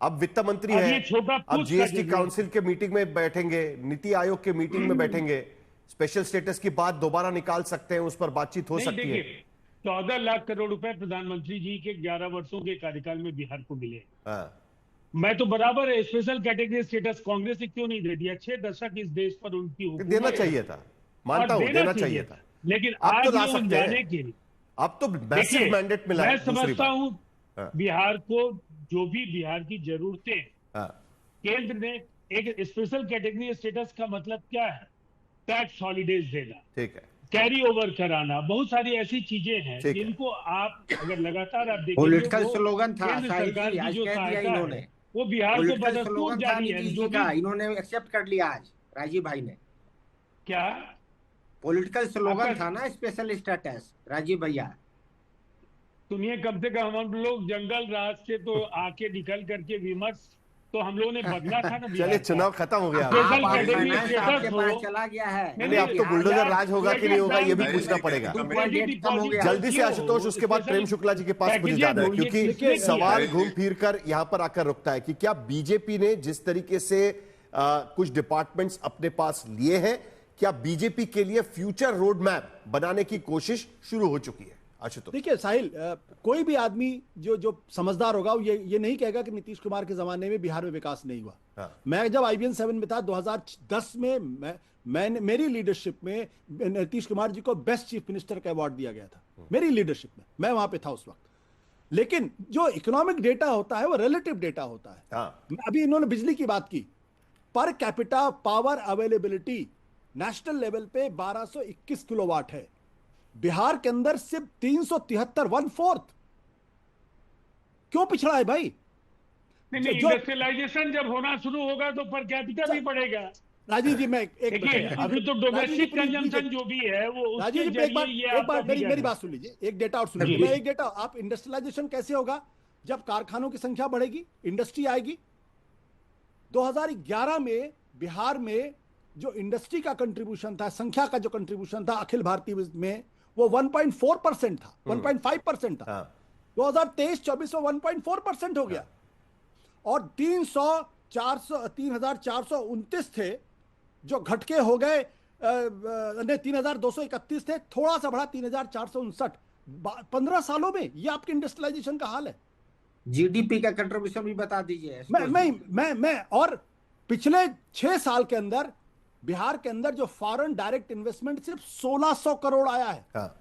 अब वित्त मंत्री अब है, ये छोटा अब पूछ जीएसटी का काउंसिल के मीटिंग में बैठेंगे, नीति आयोग के मीटिंग में बैठेंगे, स्पेशल स्टेटस की बात दोबारा निकाल सकते हैं, उस पर बातचीत हो नहीं, सकती है। देखिए 14 लाख करोड़ रुपए प्रधानमंत्री जी के 11 वर्षों के कार्यकाल में बिहार को मिले। हाँ, मैं तो बराबर स्पेशल कैटेगरी स्टेटस कांग्रेस ने क्यों नहीं दे दिया? 6 दशक इस देश पर उनकी देना हुकूमत चाहिए है था, और मानता हूं देना देना चाहिए चाहिए था, था। लेकिन अब तो आज ला ये सकते उलझाने हैं, के लिए। अब तो मैसिव देखिए, मैंडेट मिला मैं है, दूसरी समझता बात। हूं हाँ, बिहार को जो भी बिहार की जरूरतें, हाँ, केंद्र ने एक स्पेशल कैटेगरी स्टेटस का मतलब क्या है? टैक्स हॉलीडेज देना, ठीक है, कैरी ओवर कराना, बहुत सारी ऐसी चीजें हैं ठीक है। जिनको आप अगर लगातार आप देखेंगे, पॉलिटिकल वो स्लोगन था केंद्र साहिल सरकार जी, की आज जो कह दिया सहायता है इन्होंने। वो बिहार को पॉलिटिकल बदस्तूर स्लोगन था जारी है। नीतीश जो जी भी का, इन्होंने एक्सेप्ट कर लिया आज राजीव भाई ने। क्या पॉलिटिकल आपका, स्लोगन था ना स्पेशल स्टेटस, राजीव भैया। सुनिए, कम से कम हम लोग जंगल राज से तो आके निकल करके विमर्श तो हम लोगों ने बदला था ना चलिए, बिहार का। चुनाव खत्म हो गया। स्पेशल आप कैटेगरी फाइनेंस आपके स्टेटस हो, पास चला गया है। नहीं नहीं, अब तो बिहार बुलडोजर यार, राज होगा कि नहीं होगा ये भी पूछना पड़ेगा। 2.8 कम हो गया। जल्दी से आशुतोष, उसके बाद प्रेम शुक्ला जी के पास मुझे जाना है, क्योंकि सवाल घूम फिर कर यहां पर आकर रुकता है कि क्या बीजेपी ने जिस तरीके से कुछ डिपार्टमेंट्स अपने पास लिए हैं, क्या बीजेपी के लिए फ्यूचर रोड मैप बनाने की कोशिश शुरू हो चुकी है? आशुतोष, देखिए साहिल, कोई भी आदमी जो समझदार होगा वो ये नहीं कहेगा कि नीतीश कुमार के जमाने में बिहार में विकास नहीं हुआ। हाँ। मैं जब IBN 7 में था 2010 में, मैंने मेरी लीडरशिप में नीतीश कुमार जी को बेस्ट चीफ मिनिस्टर का अवार्ड दिया गया था, मेरी लीडरशिप में, मैं वहां पे था उस वक्त। लेकिन जो इकोनॉमिक डेटा होता है वो रिलेटिव डेटा होता है। हाँ। अभी इन्होंने बिजली की बात की, per capita power availability national level पे 1221 किलोवाट है, बिहार के अंदर सिर्फ 373, 1/4। क्यों पिछड़ा है भाई? नहीं, इंडस्ट्रियलाइजेशन जब होना शुरू होगा तो पर कैपिटा भी बढ़ेगा। राजीव जी, मैं एक देखिए, अभी तो डोमेस्टिक कंजम्पशन जो भी है वो राजीव उसके जी एक बार जरिए ये एक बार आपका मेरी बात सुन लीजिए, एक डेटा और सुन जी। लीजिए। मैं एक डेटा, आप इंडस्ट्रियलाइजेशन कैसे होगा? जब कारखानों की संख्या बढ़ेगी, इंडस्ट्री आएगी। 2011 में बिहार में जो इंडस्ट्री का कंट्रीब्यूशन था, संख्या का जो कंट्रीब्यूशन था अखिल भारतीय में, वो 1.4% था, 1.5% था। 2023-24 में 1.4% हो गया। और 3,429 थे जो घटके हो गए, 3,231 थे, थोड़ा सा बढ़ा 3,459। 15 सालों में ये आपके इंडस्ट्रियलाइजेशन का हाल है। जीडीपी का कंट्रीब्यूशन भी बता दीजिए। मैं और पिछले 6 साल के अंदर बिहार के अंदर जो फॉरेन डायरेक्ट इन्वेस्टमेंट सिर्फ 1600 करोड़ आया है। हाँ।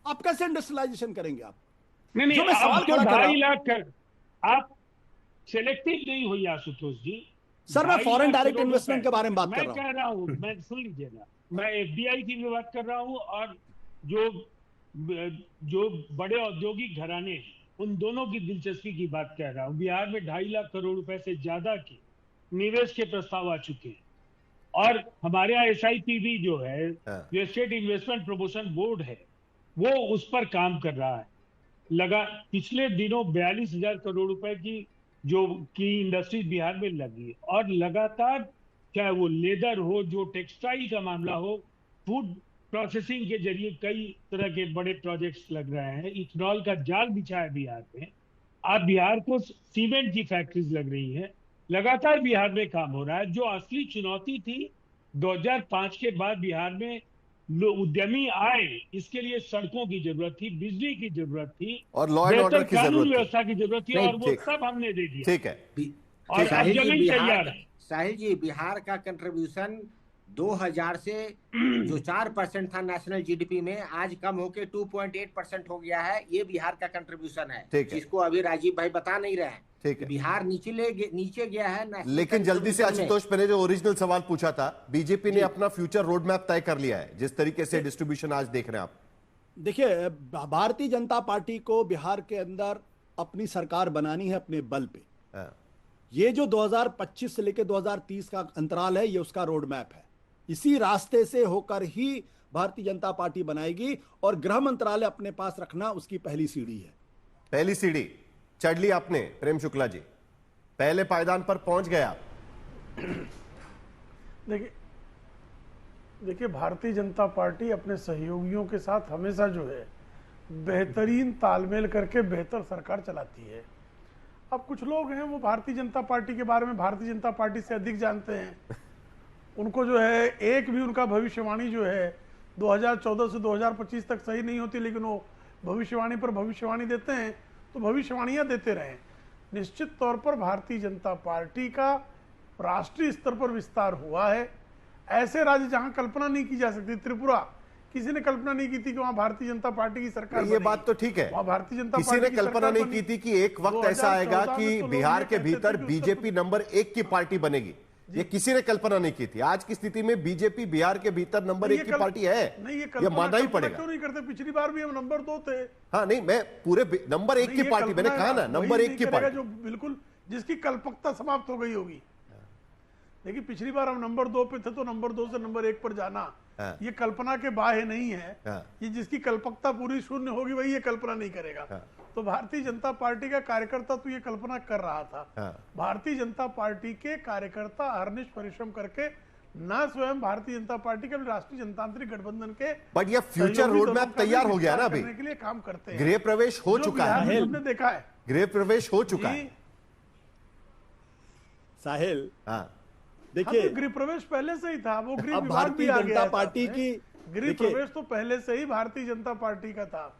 आप कैसे इंडस्ट्रियलाइजेशन करेंगे? आप नहीं, जो मैं सवाल आप जो खड़ा कर रहा 2.5 हूं, लाख कर, आप सेलेक्टिव नहीं हुई आशुतोष जी। सर, मैं 2.5 foreign lakh direct crore investment के रुपए बारे में बात मैं कर कह रहा हूं, मैं सुन लीजिएगा, मैं FDI की भी बात कर रहा हूं और जो बड़े औद्योगिक घराने हैं उन दोनों की दिलचस्पी की बात कह रहा हूं। बिहार में 2.5 लाख करोड़ रुपए से ज्यादा के निवेश के प्रस्ताव आ चुके हैं और हमारे यहाँ SIPB जो है, जो स्टेट इन्वेस्टमेंट प्रमोशन बोर्ड है, वो उस पर काम कर रहा है। पिछले दिनों 42,000 करोड़ रुपए की इंडस्ट्री बिहार में लगी और लगातार, चाहे वो लेदर हो, जो टेक्सटाइल का मामला हो, फूड प्रोसेसिंग के जरिए कई तरह के बड़े प्रोजेक्ट्स लग रहे हैं। इथेनॉल का जाल बिछा है बिहार में। आप बिहार को सीमेंट की फैक्ट्रीज लग रही है, लगातार बिहार में काम हो रहा है। जो असली चुनौती थी 2005 के बाद बिहार में उद्यमी आए, इसके लिए सड़कों की जरूरत थी, बिजली की जरूरत थी और लॉ एंड ऑर्डर की कानून जरूरत व्यवस्था की जरूरत थी, और वो ठीक। सब हमने दे दिया। ठीक है। और अब साहिल जी, जमीन तैयार है। साहिल जी, बिहार का कंट्रीब्यूशन 2000 से जो 4% था नेशनल जीडीपी में, आज कम होके 2.8% हो गया है। ये बिहार का कंट्रीब्यूशन है, जिसको अभी राजीव भाई बता नहीं रहे हैं। ठीक है, बिहार नीचे गया है। लेकिन जल्दी से आशुतोष, मैंने जो ओरिजिनल सवाल पूछा था, बीजेपी ने अपना फ्यूचर रोड मैप तय कर लिया है जिस तरीके से डिस्ट्रीब्यूशन आज देख रहे हैं आप? देखिए, भारतीय जनता पार्टी को बिहार के अंदर अपनी सरकार बनानी है अपने बल पे। ये जो 2025 से लेकर 2030 का अंतराल है, ये उसका रोड मैप है। इसी रास्ते से होकर ही भारतीय जनता पार्टी बनाएगी और गृह मंत्रालय अपने पास रखना उसकी पहली सीढ़ी है। पहली सीढ़ी चढ़ ली आपने प्रेम शुक्ला जी, पहले पायदान पर पहुंच गया। देखिए, भारतीय जनता पार्टी अपने सहयोगियों के साथ हमेशा जो है बेहतरीन तालमेल करके बेहतर सरकार चलाती है। अब कुछ लोग हैं वो भारतीय जनता पार्टी के बारे में भारतीय जनता पार्टी से अधिक जानते हैं। उनको जो है एक भी उनका भविष्यवाणी जो है 2014 से 2025 तक सही नहीं होती, लेकिन वो भविष्यवाणी पर भविष्यवाणी देते हैं, तो भविष्यवाणियां देते रहे। निश्चित तौर पर भारतीय जनता पार्टी का राष्ट्रीय स्तर पर विस्तार हुआ है। ऐसे राज्य जहां कल्पना नहीं की जा सकती, त्रिपुरा, किसी ने कल्पना नहीं की थी कि वहां भारतीय जनता पार्टी की सरकार ये बात तो ठीक है, वहां भारतीय जनता किसी ने कल्पना नहीं की थी कि एक वक्त ऐसा आएगा कि बिहार के भीतर बीजेपी नंबर 1 की पार्टी बनेगी। ये किसी ने कल्पना नहीं की थी। आज की स्थिति में बीजेपी बिहार के भीतर नंबर 1 की पार्टी है, ये मानना ही पड़ेगा। क्यों नहीं करते? पिछली बार भी हम नंबर 2 थे। हाँ नहीं, मैं पूरे नंबर 1 की पार्टी, मैंने कहा ना नंबर 1 की पार्टी, जो बिल्कुल जिसकी कल्पकता समाप्त हो गई होगी। देखिए पिछली बार हम नंबर 2 पे थे, तो नंबर 2 से नंबर 1 पर जाना ये कल्पना के बाह्य नहीं है। ये जिसकी कल्पकता पूरी शून्य होगी वही ये कल्पना नहीं करेगा। तो भारतीय जनता पार्टी का कार्यकर्ता तो ये कल्पना कर रहा था। भारतीय जनता पार्टी के कार्यकर्ता अहर्निश परिश्रम करके न स्वयं भारतीय जनता पार्टी के राष्ट्रीय जनतांत्रिक गठबंधन के बट ये फ्यूचर रोड मैप तैयार हो गया ना, अभी के लिए काम करते हैं। गृह प्रवेश हो चुका है, हमने देखा है गृह प्रवेश हो चुका है। साहिल, हाँ देखिए गृह प्रवेश पहले से ही था, वो गृह विभाग भारतीय जनता पार्टी की गृह प्रवेश तो पहले से ही भारतीय जनता पार्टी का था।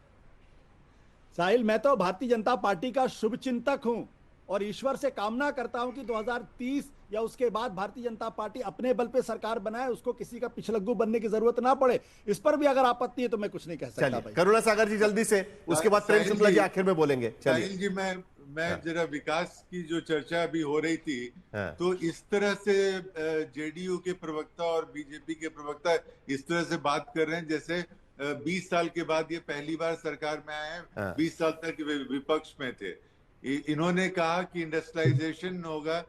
साहिल, मैं तो भारतीय जनता पार्टी का शुभचिंतक हूं और ईश्वर से कामना करता हूं कि 2030 या उसके बाद भारतीय जनता पार्टी अपने बल पे सरकार बनाए, उसको किसी का पिछलग्गू बनने की जरूरत ना पड़े। इस पर भी अगर आपत्ति है तो मैं कुछ नहीं कह सकता भाई। करुणा सागर जी जल्दी से, उसके बाद प्रेम शुक्ला जी आखिर में बोलेंगे। साहिल जी, मैं जरा विकास की जो चर्चा अभी हो रही थी, तो इस तरह से जेडीयू के प्रवक्ता और बीजेपी के प्रवक्ता इस तरह से बात कर रहे हैं जैसे 20 साल के बाद ये पहली बार सरकार में आए हैं। 20 साल तक विपक्ष में थे। इन्होंने कहा कि इंडस्ट्रियलाइजेशन होगा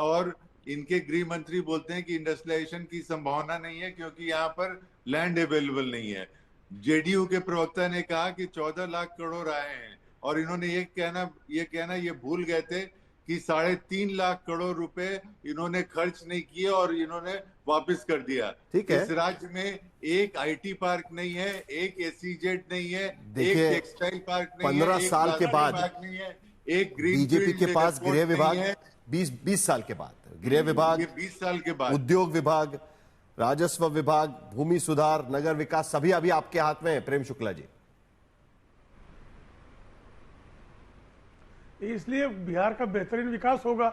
और इनके गृह मंत्री बोलते हैं कि इंडस्ट्रियलाइजेशन की संभावना नहीं है क्योंकि यहाँ पर लैंड अवेलेबल नहीं है। जेडीयू के प्रवक्ता ने कहा कि 14 लाख करोड़ आए हैं और इन्होंने ये भूल गए थे कि 3.5 लाख करोड़ रुपए इन्होंने खर्च नहीं किए और इन्होंने वापस कर दिया। ठीक है, इस राज्य में एक आईटी पार्क नहीं है, एक एसीजेड नहीं है, एक टेक्सटाइल पार्क नहीं है, 15 साल के बाद नहीं है, एक बीजेपी के पास गृह विभाग 20 साल के बाद गृह विभाग, 20 साल के बाद उद्योग विभाग, राजस्व विभाग, भूमि सुधार, नगर विकास, सभी अभी आपके हाथ में है। प्रेम शुक्ला जी, इसलिए बिहार का बेहतरीन विकास होगा।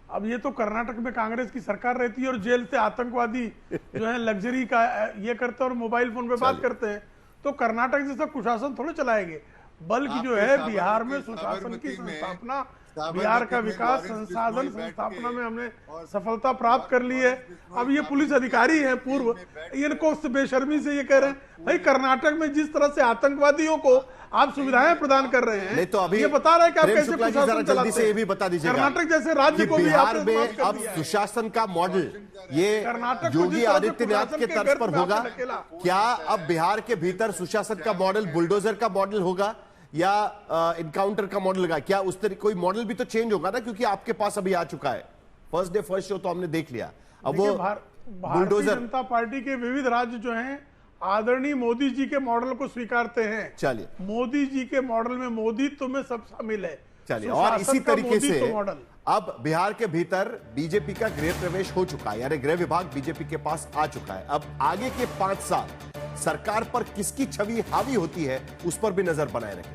अब ये तो कर्नाटक में कांग्रेस की सरकार रहती है और जेल से आतंकवादी जो है लग्जरी का ये करते हैं और मोबाइल फोन पे बात करते हैं, तो कर्नाटक जैसा कुशासन थोड़े चलाएंगे, बल्कि जो है बिहार में सुशासन की संस्थापना, बिहार का विकास संसाधन संस्थापना में हमने सफलता प्राप्त कर ली है। अब ये पुलिस अधिकारी हैं पूर्व, इनको बेशर्मी से ये कह रहे हैं भाई कर्नाटक में जिस तरह से आतंकवादियों को आप सुविधाएं प्रदान कर रहे हैं, नहीं तो अभी ये बता रहे हैं कि आप कैसे प्रशासन जल्दी से ये भी बता दीजिएगा कर्नाटक जैसे राज्य को भी बिहार में अब सुशासन का मॉडल ये योगी आदित्यनाथ के तर्ज पर होगा क्या? अब बिहार के भीतर सुशासन का मॉडल बुलडोजर का मॉडल होगा या इनकाउंटर का मॉडल होगा? क्या उस तरह कोई मॉडल भी तो चेंज होगा ना, क्योंकि आपके पास अभी आ चुका है। फर्स्ट डे फर्स्ट शो तो हमने देख लिया। अब वो भारतीय जनता पार्टी के विविध राज्य जो हैं आदरणीय मोदी जी के मॉडल को स्वीकारते हैं। चलिए, मोदी जी के मॉडल में मोदीत्व में सब शामिल है। चलिए, और इसी तरीके से अब बिहार के भीतर बीजेपी का गृह प्रवेश हो चुका है, यानी गृह विभाग बीजेपी के पास आ चुका है। अब आगे के 5 साल सरकार पर किसकी छवि हावी होती है उस पर भी नजर बनाए रखें।